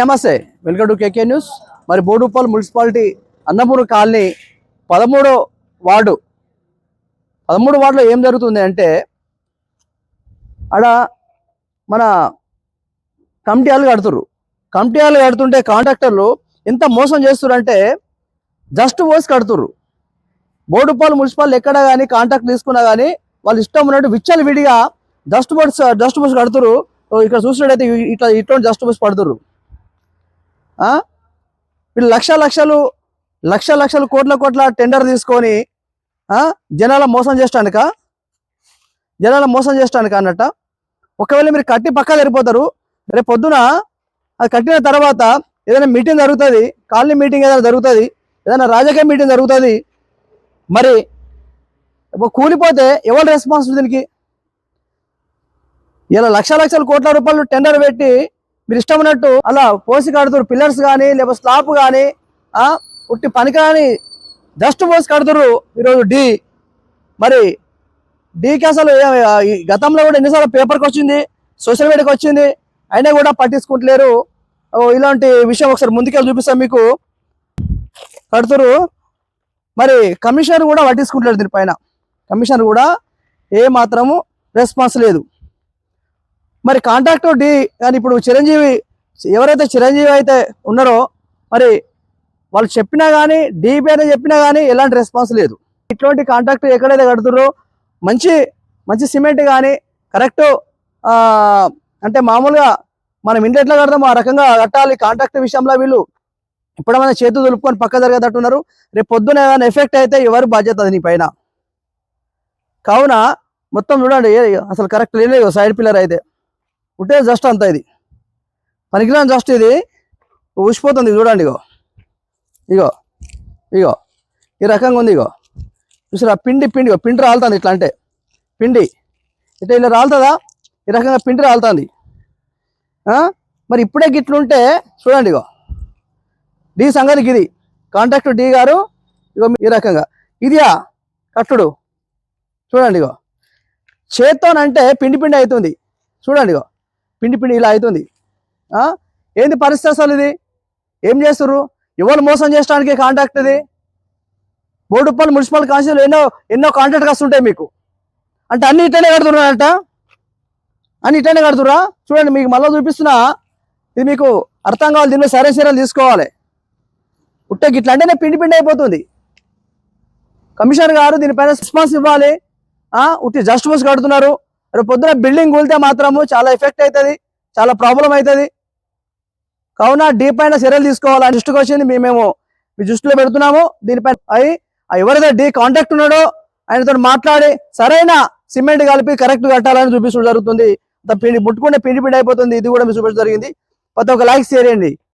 నమస్తే, welcome to KK news. మరి Boduppal municipality అన్నపూర్ colony 13వ ward 13 వార్డులో ఏం జరుగుతుంది అంటే ఆడ మన కమిటీ హాల్ కడుతుంటే కాంట్రాక్టర్లు ఎంత మోసం చేస్తున్నారంటే జస్ట్ పోసి కడుతుర్రు. బోడుప్పల్ మున్సిపాలిటీ ఎక్కడ కానీ కాంట్రాక్ట్ తీసుకున్నా కానీ వాళ్ళు ఇష్టం ఉన్నట్టు విచ్చలు విడిగా జస్ట్ పోసి కడుతుర్రు. ఇక్కడ చూసినట్టయితే ఇట్లా జస్ట్ పోసి పడుతుర్రు. వీళ్ళు లక్షలు కోట్ల టెండర్ తీసుకొని జనాల మోసం చేస్తానుక అన్నట్ట. ఒకవేళ మీరు కట్టి పక్కా సరిపోతారు, రేపు పొద్దున అది కట్టిన తర్వాత ఏదైనా మీటింగ్ జరుగుతుంది, కాలనీ మీటింగ్ ఏదైనా జరుగుతుంది, ఏదైనా రాజకీయ మీటింగ్ జరుగుతుంది, మరి కూలిపోతే ఎవరు రెస్పాన్సిబుల్ దీనికి? ఇలా లక్షల కోట్ల రూపాయలు టెండర్ పెట్టి మీరు ఇష్టం ఉన్నట్టు అలా పోసి కడుతురు. పిల్లర్స్ కానీ లేకపోతే స్లాబ్ కానీ ఉట్టి పనికి కానీ జస్ట్ పోసి కడుతురు. ఈరోజు మరి డీకి అసలు గతంలో కూడా ఎన్నిసార్లు పేపర్కి వచ్చింది, సోషల్ మీడియాకి వచ్చింది, అయినా కూడా పట్టించుకుంటలేరు. ఇలాంటి విషయం ఒకసారి ముందుకెళ్ళి చూపిస్తాం మీకు. కడుతురు. మరి కమిషనర్ కూడా పట్టించుకుంటలేరు దీనిపైన. కమిషనర్ కూడా ఏ మాత్రము రెస్పాన్స్ లేదు. మరి కాంట్రాక్టర్ కానీ ఇప్పుడు ఎవరైతే చిరంజీవి అయితే ఉన్నారో మరి వాళ్ళు చెప్పినా కానీ పైన చెప్పినా కానీ ఎలాంటి రెస్పాన్స్ లేదు. ఇట్లాంటి కాంట్రాక్టర్ ఎక్కడైతే కడుతుర్రో మంచి సిమెంట్ కానీ కరెక్ట్ అంటే మామూలుగా మనం ఇంట్లో ఎట్లా కడతామో ఆ రకంగా కట్టాలి. కాంట్రాక్టర్ విషయంలో వీళ్ళు ఇప్పుడేమైనా చేతులు దులుపుకొని పక్క జరిగేటట్టున్నారు. రేపు పొద్దున ఏమైనా ఎఫెక్ట్ అయితే ఎవరు బాధ్యత అది నీ పైన. కావున మొత్తం చూడండి, అసలు కరెక్ట్ లేదు. సైడ్ పిల్లర్ అయితే ఉంటే జస్ట్ అంతా ఇది పనికిరాని జస్ట్ ఇది ఊసిపోతుంది. చూడండి, ఇగో ఈ రకంగా ఉంది. చూసారా, పిండి రాలుతుంది. ఇట్లా అంటే పిండి ఇట్లా ఇలా రాలుతుందా? ఈ రకంగా పిండి రాలుతుంది. మరి ఇప్పుడే గిట్లుంటే చూడండి, డి సంగతి ఇది. కాంట్రాక్టర్ డి గారు ఈ రకంగా ఇదియా కట్టుడు. చూడండి, చేత్తోనంటే పిండి అవుతుంది. చూడండి, పిండి ఇలా అవుతుంది. ఏంది పరిస్థితి అసలు? ఇది ఏం చేస్తుర్రు? ఎవరు మోసం చేయడానికి కాంట్రాక్ట్ ఇది? బోడుప్పల్ మున్సిపల్ కౌన్సిల్ ఎన్నో కాంట్రాక్ట్ వస్తుంటాయి మీకు. అంటే అన్ని ఇట్లనే కడుతున్నారంట, అన్ని ఇట్లనే కడుతురా. చూడండి, మీకు మళ్ళీ చూపిస్తున్నా. ఇది మీకు అర్థం కావాలి. దీనిలో సరైన చర్యలు తీసుకోవాలి. ఉట్టే గిట్ల అంటేనే పిండి అయిపోతుంది. కమిషనర్ గారు దీనిపైన రెస్పాన్స్ ఇవ్వాలి. ఉట్టి జస్ట్ పోసి కడుతున్నారు. రేపు పొద్దున బిల్డింగ్ కూలితే మాత్రము చాలా ఎఫెక్ట్ అవుతుంది, చాలా ప్రాబ్లం అవుతుంది. కావున పైన చర్యలు తీసుకోవాలి. దృష్టికి వచ్చింది, మేము మీ దృష్టిలో పెడుతున్నాము. దీనిపైన ఎవరైతే కాంటాక్ట్ ఉన్నాడో ఆయనతో మాట్లాడి సరైన సిమెంట్ కలిపి కరెక్ట్ కట్టాలని చూపించడం జరుగుతుంది. ముట్టుకుంటే పిండి అయిపోతుంది. ఇది కూడా మీరు చూపించడం జరిగింది. ప్రతి ఒక్క లైక్ షేర్ చేయండి.